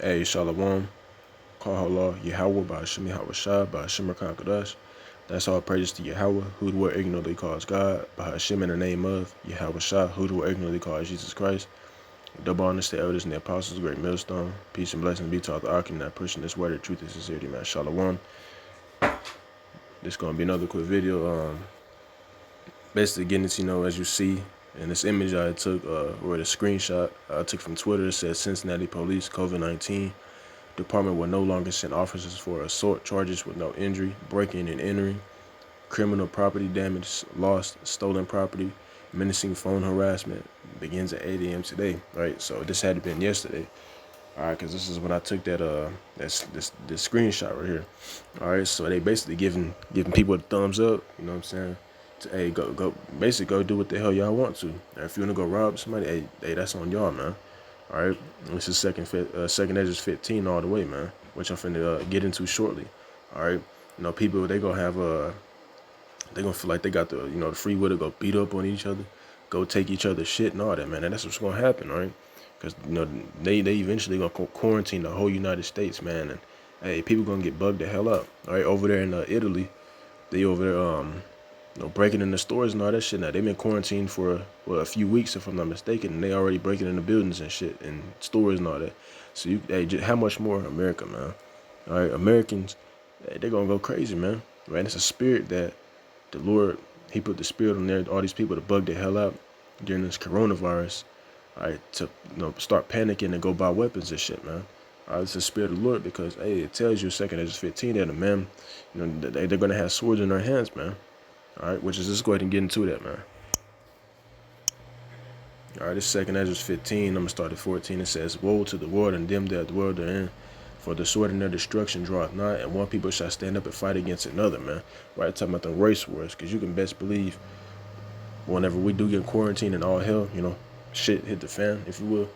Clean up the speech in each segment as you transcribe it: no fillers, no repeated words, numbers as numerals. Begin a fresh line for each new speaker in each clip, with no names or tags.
Hey, Shalom, Kahala, Yahweh, Ba'ashim Yahweh Ba'ashim Rakakadash. That's all praises to Yahweh, who the world ignorantly calls God, Ba'ashim in the name of Yahweh Shah, who the world ignorantly calls Jesus Christ. Double honors to the elders and the apostles, great millstone. Peace and blessings be to all the Akim that pushing this word of truth and sincerity, man. Shalom. This gonna be another quick video. Basically getting to, as you see in this image I took, or the screenshot I took from Twitter, it says Cincinnati Police COVID-19 Department will no longer send officers for assault charges with no injury, breaking and entering, criminal property damage, lost, stolen property, menacing phone harassment. Begins at 8 a.m. today. Right, so this had to been yesterday. All right, because this is when I took that this screenshot right here. All right, so they basically giving people a thumbs up. You know what I'm saying? To, hey, go, basically go do what the hell y'all want to. Now, if you wanna go rob somebody, hey, that's on y'all, man. All right, this is second Ezra 15 all the way, man, which I'm finna get into shortly. All right, people they gonna have they gonna feel like they got the the free will to go beat up on each other, go take each other's shit and all that, man. And that's what's gonna happen, right? Because they eventually gonna quarantine the whole United States, man. And hey, people gonna get bugged the hell up. All right, over there in Italy, they over there breaking in the stores and all that shit. Now they've been quarantined for a few weeks, if I'm not mistaken, and they already breaking in the buildings and shit and stores and all that. So just, how much more America, man? All right, Americans, they're gonna go crazy, man. Right? And it's a spirit that the Lord, He put the spirit on there, all these people to bug the hell out during this coronavirus. All right, to start panicking and go buy weapons and shit, man. All right, it's the spirit of the Lord because hey, it tells you second Ezra 15 that the man, they're gonna have swords in their hands, man. All right, which is let's go ahead and get into that, man. All right, this second Ezra 15. I'm gonna start at 14. It says, "Woe to the world and them that dwell therein, for the sword and their destruction draweth nigh, and one people shall stand up and fight against another." Man, right, talking about the race wars, because you can best believe whenever we do get quarantined and all hell, shit hit the fan, if you will.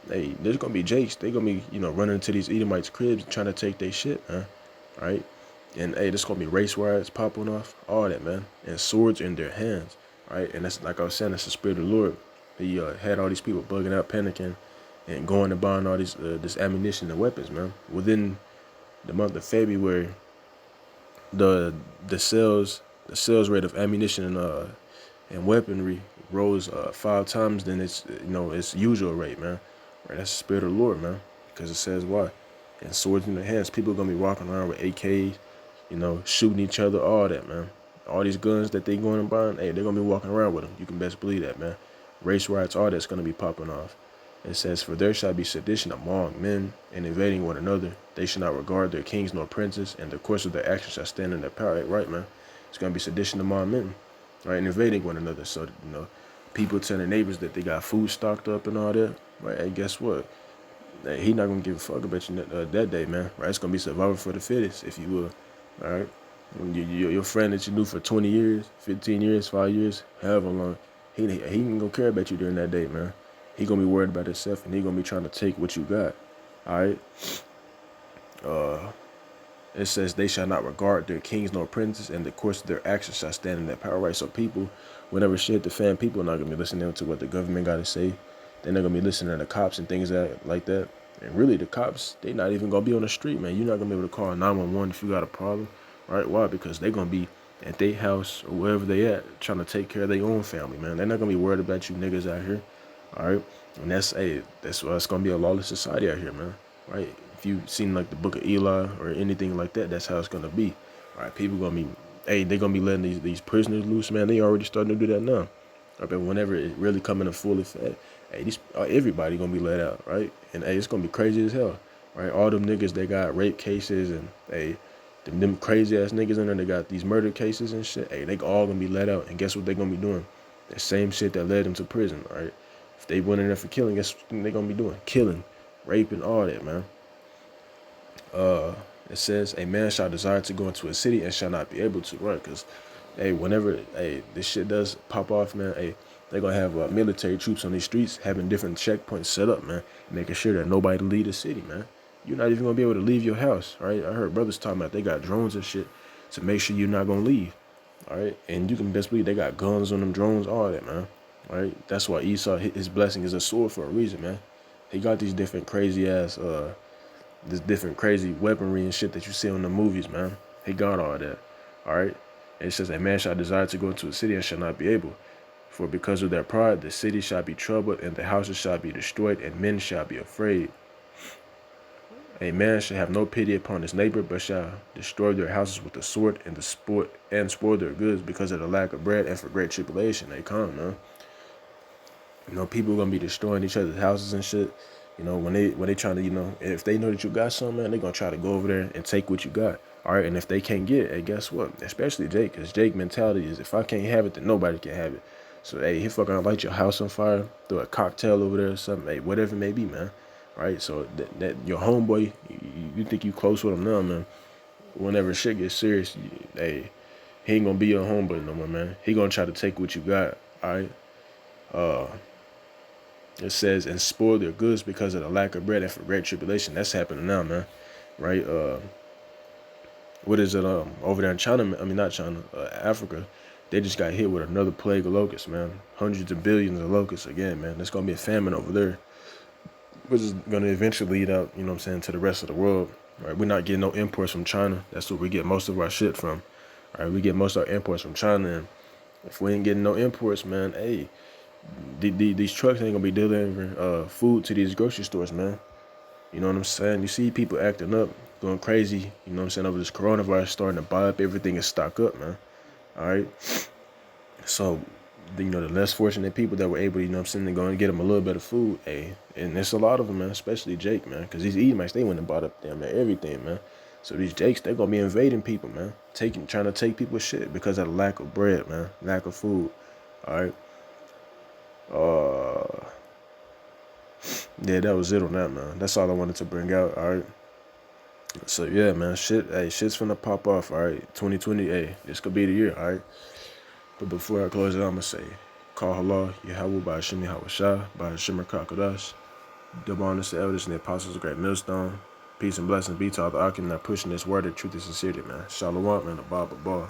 Hey, there's gonna be jakes. They gonna be running into these Edomites' cribs trying to take their shit, man. All right. And hey, this gonna be race riots popping off, all that, man, and swords in their hands, right? And that's like I was saying, that's the spirit of the Lord. He had all these people bugging out, panicking, and going and buying all this ammunition and weapons, man. Within the month of February, the sales rate of ammunition and weaponry rose 5 times than its usual rate, man. Right? That's the spirit of the Lord, man. Because it says why, and swords in their hands. People are gonna be walking around with AKs. Shooting each other, all that, man. All these guns that they going and buying, hey, they're gonna be walking around with them. You can best believe that, man. Race riots, all that's gonna be popping off. It says, "For there shall be sedition among men, and invading one another. They shall not regard their kings nor princes, and the course of their actions shall stand in their power." Right, man. It's gonna be sedition among men, right, and invading one another. So people tell their neighbors that they got food stocked up and all that. Right, hey, guess what? Hey, he not gonna give a fuck about you that day, man. Right, it's gonna be survival for the fittest, if you will. All right, your friend that you knew for 20 years, 15 years, 5 years, however long, he ain't gonna care about you during that day, man. He gonna be worried about himself, and he gonna be trying to take what you got. All right. It says they shall not regard their kings nor princes, and the course of their actions shall stand in their power. Right. So people, whenever shit the fan, people are not gonna be listening to what the government got to say. They're not gonna be listening to the cops and things like that. And really, the cops, they not even gonna be on the street, man. You're not gonna be able to call 911 if you got a problem, right? Why? Because they're gonna be at their house or wherever they at, trying to take care of their own family, man. They're not gonna be worried about you niggas out here, all right? And that's why it's gonna be a lawless society out here, man, right? If you seen like the Book of Eli or anything like that, that's how it's gonna be, all right? People gonna be, hey, they gonna be letting these prisoners loose, man. They already starting to do that now. But whenever it really come into full effect, hey, everybody gonna be let out, right? And hey, it's gonna be crazy as hell, right? All them niggas that got rape cases and hey, them crazy ass niggas in there that got these murder cases and shit, hey, they all gonna be let out. And guess what they gonna be doing? The same shit that led them to prison, right? If they went in there for killing, guess what they gonna be doing? Killing, raping, all that, man. It says a man shall desire to go into a city and shall not be able to, right? Because hey, whenever this shit does pop off, man, hey, they're gonna have military troops on these streets having different checkpoints set up, man, making sure that nobody leave the city, man. You're not even gonna be able to leave your house, right? I heard brothers talking about they got drones and shit to make sure you're not gonna leave, all right? And you can best believe they got guns on them drones, all that, man, all right? That's why Esau, his blessing is a sword for a reason, man. He got these different crazy ass this different crazy weaponry and shit that you see in the movies, man. He got all that. All right. It says, a man shall desire to go into a city and shall not be able. For because of their pride, the city shall be troubled, and the houses shall be destroyed, and men shall be afraid. A man shall have no pity upon his neighbor, but shall destroy their houses with the sword and spoil their goods because of the lack of bread and for great tribulation. They come, man. You know, people gonna be destroying each other's houses and shit. You know, when they trying to, you know, if they know that you got something, man, they gonna try to go over there and take what you got. All right, and if they can't get it, hey, guess what? Especially Jake, because Jake mentality is, if I can't have it, then nobody can have it. So, hey, he fucking light your house on fire, throw a cocktail over there or something, hey, whatever it may be, man. Right? So that your homeboy, you think you close with him now, man. Whenever shit gets serious, hey, he ain't gonna be your homeboy no more, man. He gonna try to take what you got. All right. It says, and spoil their goods because of the lack of bread and for great tribulation. That's happening now, man. Right? What is it? Over there in China, I mean not China, Africa, they just got hit with another plague of locusts, man. Hundreds of billions of locusts again, man. There's gonna be a famine over there, which is gonna eventually lead out, you know what I'm saying, to the rest of the world. Right? We're not getting no imports from China. That's where we get most of our shit from. All right, we get most of our imports from China, and if we ain't getting no imports, man, hey, these trucks ain't gonna be delivering food to these grocery stores, man. You know what I'm saying? You see people acting up, going crazy, you know what I'm saying, over this coronavirus, starting to buy up everything and stock up, man. All right. So, you know, the less fortunate people that were able, you know what I'm saying, to go and get them a little bit of food, hey, and there's a lot of them, man, especially Jake, man, because these Edomites, they went and bought up damn everything, man. So these Jakes, they're gonna be invading people, man, trying to take people's shit because of the lack of bread, man, lack of food. All right. Yeah, that was it on that, man. That's all I wanted to bring out. All right. So yeah, man, shit's finna pop off. All right, 2020, hey, this could be the year. All right. But before I close it, I'ma say, call halal, Yahweh by Shemi Hawashah, by Shimmer Kakadash, double honors to elders and the apostles of great millstone. Peace and blessings be to all the Akim that pushing this word of truth and sincerity, man. Shalom, man, the Baba Bar.